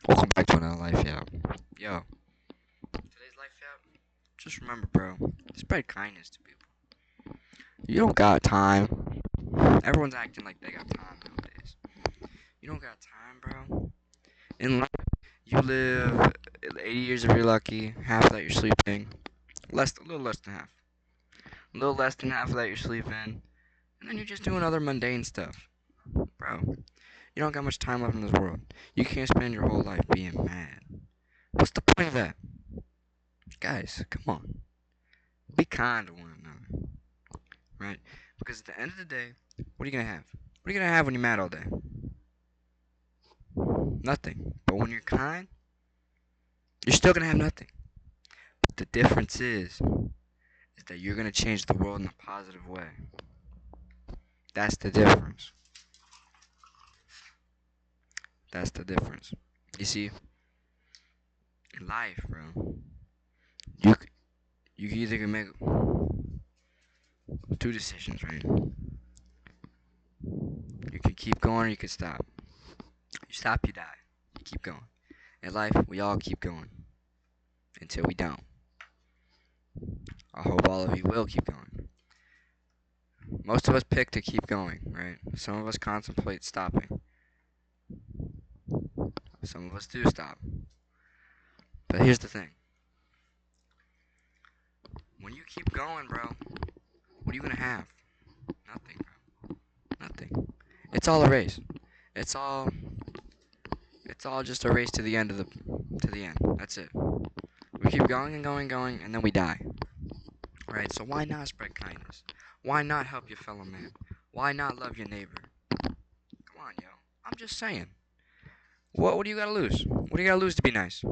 Welcome back to another Life Yap. Yo, today's Life Yap, just remember, bro, spread kindness to people. You don't got time. Everyone's acting like they got time nowadays. You don't got time, bro. In life, you live 80 years if you're lucky, half of that you're sleeping. A little less than half. A little less than half of that you're sleeping. And then you're just doing other mundane stuff. Bro, you don't got much time left in this world. You can't spend your whole life being mad. What's the point of that? Guys, come on. Be kind to one another, right? Because at the end of the day, what are you gonna have? What are you gonna have when you're mad all day? Nothing. But when you're kind, you're still gonna have nothing. But the difference is that you're gonna change the world in a positive way. That's the difference. That's the difference. You see, in life, bro, you you either can make two decisions, right? You can keep going or you can stop. You stop, you die. You keep going. In life, we all keep going until we don't. I hope all of you will keep going. Most of us pick to keep going, right? Some of us contemplate stopping. Some of us do stop. But here's the thing. When you keep going, bro, what are you gonna have? Nothing, bro. Nothing. It's all a race. It's all it's all just a race to the end of the end. That's it. We keep going and going and going and then we die. Right? So why not spread kindness? Why not help your fellow man? Why not love your neighbor? Come on, yo. I'm just saying. What do you gotta lose? What do you gotta lose to be nice?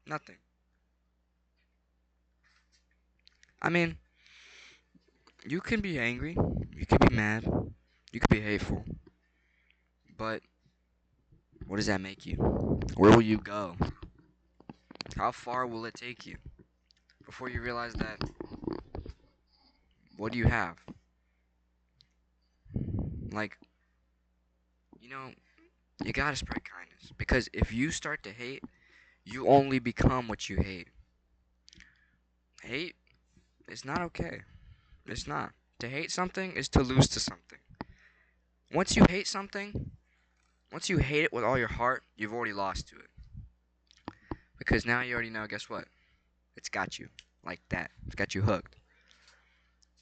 Nothing. I mean, you can be angry, you can be mad, you can be hateful, but what does that make you? Where will you go? How far will it take you before you realize that what do you have? Like, you know, you gotta spread kindness because if you start to hate, you only become what you hate. Hate is not okay. It's not. To hate something is to lose to something. Once you hate something, once you hate it with all your heart, you've already lost to it. Because now you already know, guess what? It's got you. Like that. It's got you hooked.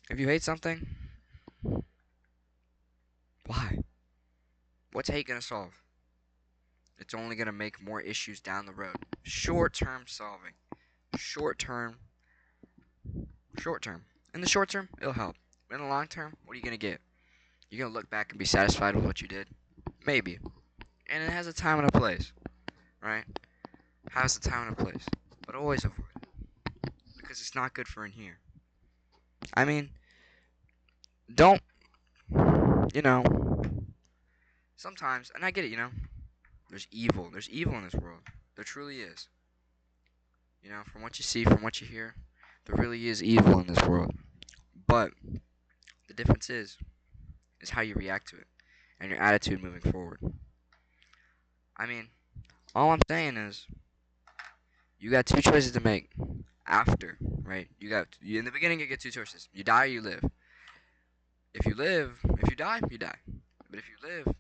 If you hate something, why? What's hate gonna solve? It's only gonna make more issues down the road. Short term solving. Short term. Short term. In the short term, it'll help. But in the long term, what are you gonna get? You're gonna look back and be satisfied with what you did? Maybe. And it has a time and a place. Right? Has a time and a place. But always avoid it. Because it's not good for in here. I mean, don't, you know, sometimes, and I get it, there's evil. There's evil in this world. There truly is. From what you see, from what you hear, there really is evil in this world. But the difference is how you react to it and your attitude moving forward. I mean, all I'm saying is you got two choices to make after, right? In the beginning you get two choices. You die or you live. If you die, you die. But if you live,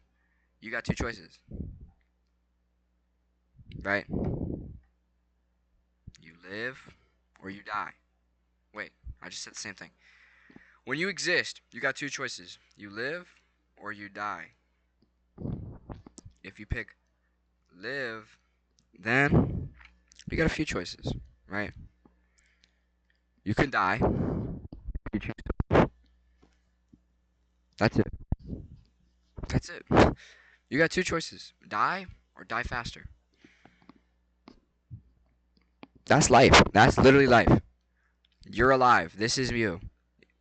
you got two choices, right? You live or you die. Wait, I just said the same thing. When you exist, you got two choices. You live or you die. If you pick live, then you got a few choices, right? You can die. You choose to. That's it. That's it. You got two choices. Die or die faster. That's life. That's literally life. You're alive. This is you.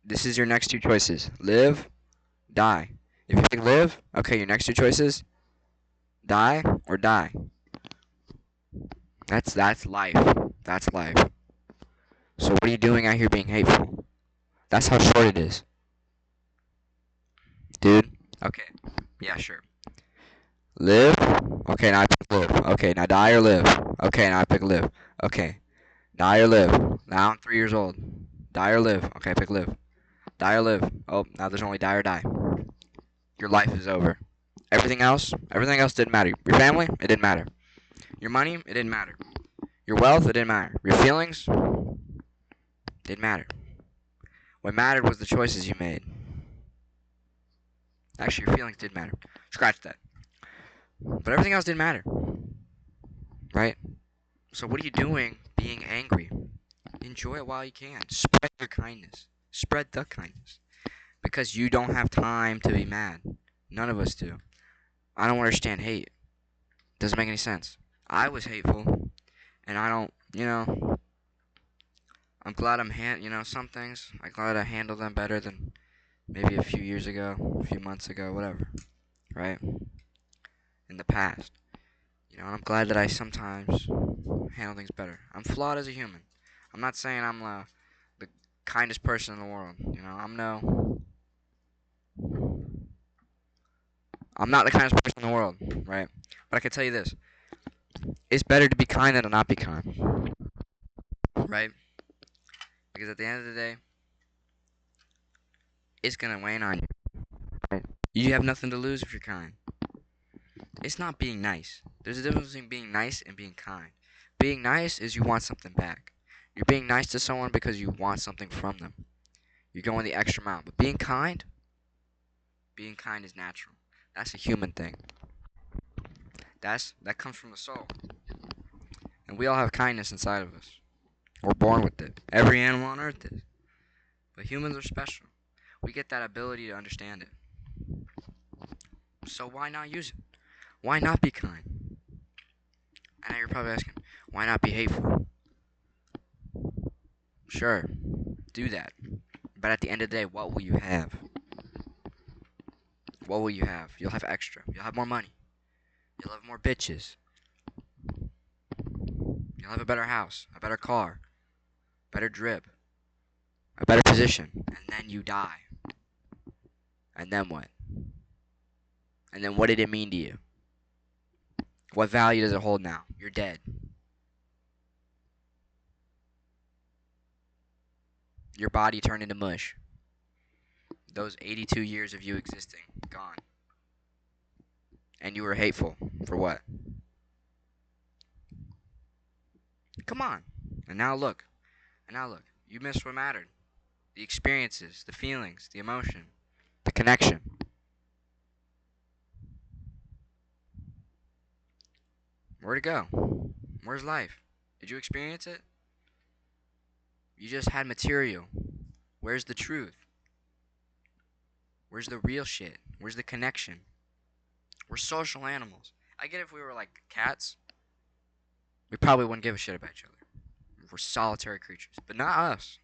This is your next two choices. Live, die. If you pick live, okay, your next two choices, die or die. That's life. That's life. So what are you doing out here being hateful? That's how short it is. Dude. Okay. Yeah, sure. Live? Okay, now I pick live. Okay, now die or live. Okay, now I pick live. Okay, die or live. Now I'm 3 years old. Die or live. Okay, I pick live. Die or live. Oh, now there's only die or die. Your life is over. Everything else didn't matter. Your family, it didn't matter. Your money, it didn't matter. Your wealth, it didn't matter. Your feelings, didn't matter. What mattered was the choices you made. Actually, your feelings did matter. Scratch that. But everything else didn't matter, right? So what are you doing being angry? Enjoy it while you can. Spread your kindness. Spread the kindness. Because you don't have time to be mad. None of us do. I don't understand hate. Doesn't make any sense. I was hateful, and I don't, I'm glad some things, I'm glad I handled them better than maybe a few years ago, a few months ago, whatever, right? In the past. And I'm glad that I sometimes handle things better. I'm flawed as a human. I'm not saying I'm the kindest person in the world. I'm not the kindest person in the world, right? But I can tell you this: it's better to be kind than to not be kind, right? Because at the end of the day, it's gonna wane on you. Right? You have nothing to lose if you're kind. It's not being nice. There's a difference between being nice and being kind. Being nice is you want something back. You're being nice to someone because you want something from them. You're going the extra mile. But being kind is natural. That's a human thing. That comes from the soul. And we all have kindness inside of us. We're born with it. Every animal on earth is. But humans are special. We get that ability to understand it. So why not use it? Why not be kind? I know you're probably asking, why not be hateful? Sure, do that. But at the end of the day, what will you have? What will you have? You'll have extra. You'll have more money. You'll have more bitches. You'll have a better house, a better car, better drip, a better position. And then you die. And then what? And then what did it mean to you? What value does it hold now? You're dead. Your body turned into mush. Those 82 years of you existing, gone. And you were hateful. For what? Come on. And now look. You missed what mattered. The experiences, the feelings, the emotion, the connection. Where'd it go? Where's life? Did you experience it? You just had material. Where's the truth? Where's the real shit? Where's the connection? We're social animals. I get if we were like cats, we probably wouldn't give a shit about each other. We're solitary creatures. But not us.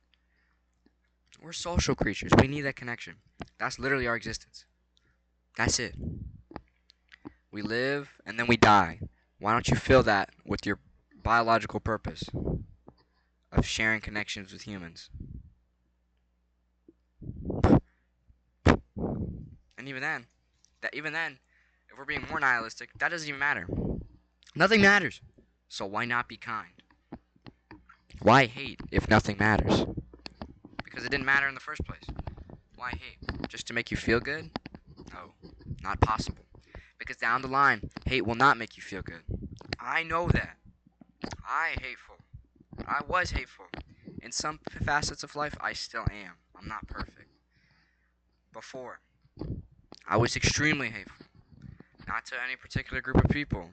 We're social creatures. We need that connection. That's literally our existence. That's it. We live and then we die. Why don't you fill that with your biological purpose of sharing connections with humans? And even then, if we're being more nihilistic, that doesn't even matter. Nothing matters. So why not be kind? Why hate if nothing matters? Because it didn't matter in the first place. Why hate? Just to make you feel good? No, not possible. Because down the line, hate will not make you feel good. I know that. I was hateful. In some facets of life, I still am. I'm not perfect. Before, I was extremely hateful. Not to any particular group of people.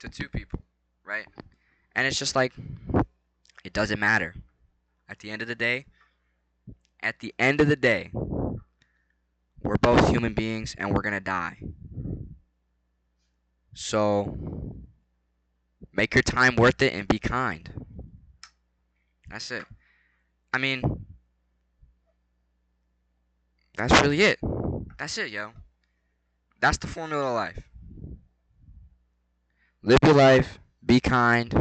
To two people, right? And it's just like, it doesn't matter. At the end of the day, we're both human beings and we're gonna die. So, make your time worth it and be kind. That's it. I mean, that's really it. That's it, yo. That's the formula of life. Live your life, be kind,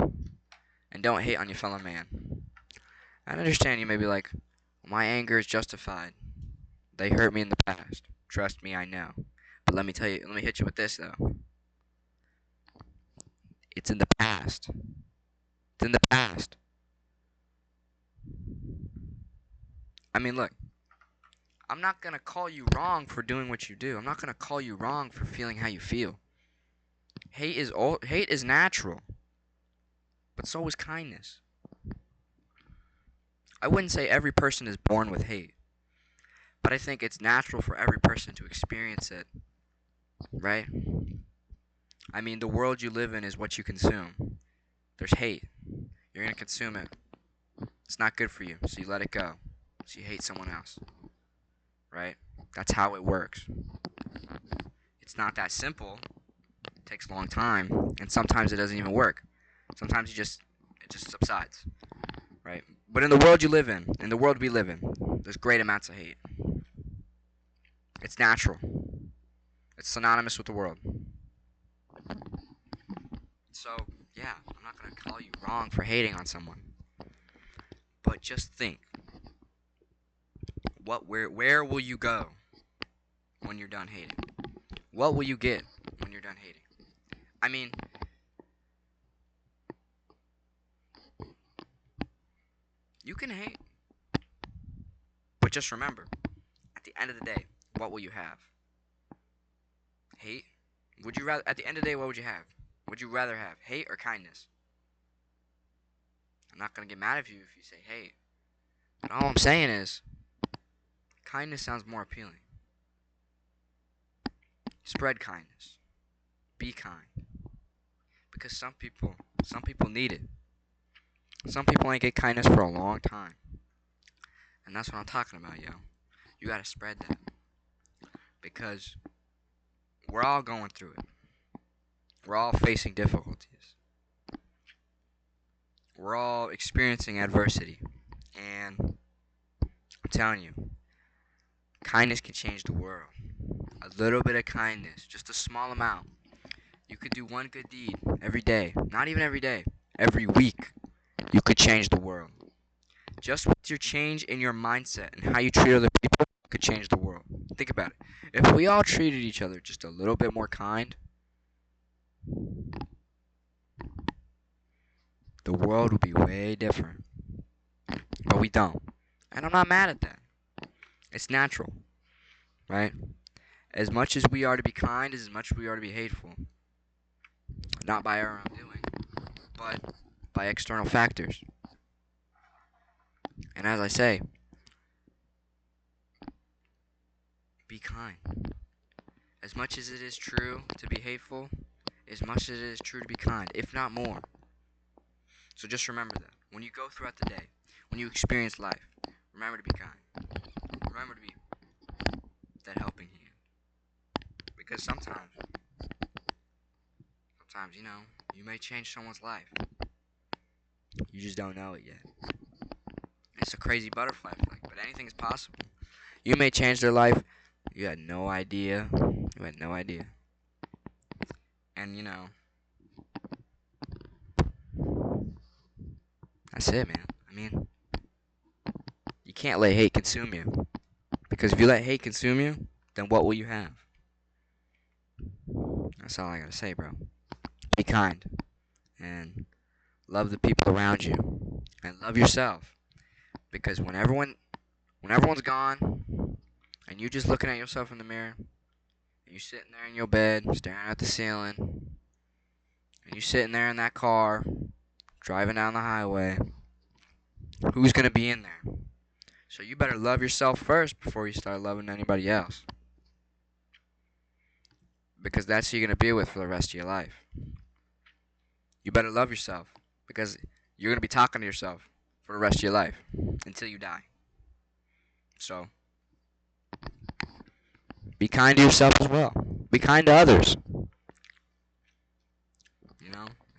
and don't hate on your fellow man. I understand you may be like, my anger is justified. They hurt me in the past. Trust me, I know. But let me tell you, let me hit you with this though. It's in the past. It's in the past. I mean, look, I'm not gonna call you wrong for doing what you do. I'm not gonna call you wrong for feeling how you feel. Hate is natural, but so is kindness. I wouldn't say every person is born with hate, but I think it's natural for every person to experience it, right? I mean, the world you live in is what you consume. There's hate. You're gonna consume it. It's not good for you, so you let it go. So you hate someone else, right? That's how it works. It's not that simple. It takes a long time, and sometimes it doesn't even work. Sometimes it just subsides, right? But in the world you live in the world we live in, there's great amounts of hate. It's natural. It's synonymous with the world. So, yeah, I'm not gonna call you wrong for hating on someone. But just think, where will you go when you're done hating? What will you get when you're done hating? I mean, you can hate, but just remember, at the end of the day, what will you have? Hate? Would you rather, at the end of the day, what would you have? Would you rather have hate or kindness? I'm not gonna get mad at you if you say hate. But all I'm saying is, kindness sounds more appealing. Spread kindness. Be kind. Because some people need it. Some people ain't get kindness for a long time. And that's what I'm talking about, yo. You gotta spread that. Because we're all going through it. We're all facing difficulties. We're all experiencing adversity. And I'm telling you, kindness can change the world. A little bit of kindness, just a small amount. You could do one good deed every day. Not even every day. Every week, you could change the world. Just with your change in your mindset and how you treat other people could change the world. Think about it. If we all treated each other just a little bit more kind, the world would be way different. But we don't. And I'm not mad at that. It's natural, right? As much as we are to be kind, as much as we are to be hateful. Not by our own doing, but by external factors. And as I say, be kind. As much as it is true to be hateful, as much as it is true to be kind, if not more. So just remember that. When you go throughout the day, when you experience life, remember to be kind. Remember to be that helping hand. Because sometimes, you may change someone's life. You just don't know it yet. It's a crazy butterfly effect, but anything is possible. You may change their life. You had no idea. You had no idea. And, that's it, man. I mean, you can't let hate consume you. Because if you let hate consume you, then what will you have? That's all I gotta say, bro. Be kind. And love the people around you. And love yourself. Because when everyone's gone, and you just looking at yourself in the mirror, and you sitting there in your bed, staring at the ceiling, and you sitting there in that car, driving down the highway, who's gonna be in there? So you better love yourself first before you start loving anybody else. Because that's who you're gonna be with for the rest of your life. You better love yourself. Because you're gonna be talking to yourself for the rest of your life. Until you die. So, be kind to yourself as well. Be kind to others.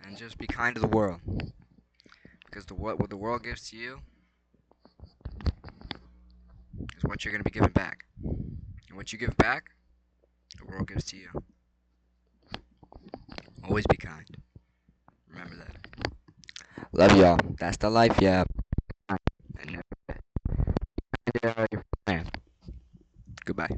And just be kind to the world. Because what the world gives to you is what you're going to be giving back. And what you give back, the world gives to you. Always be kind. Remember that. Love y'all. That's the life, yeah.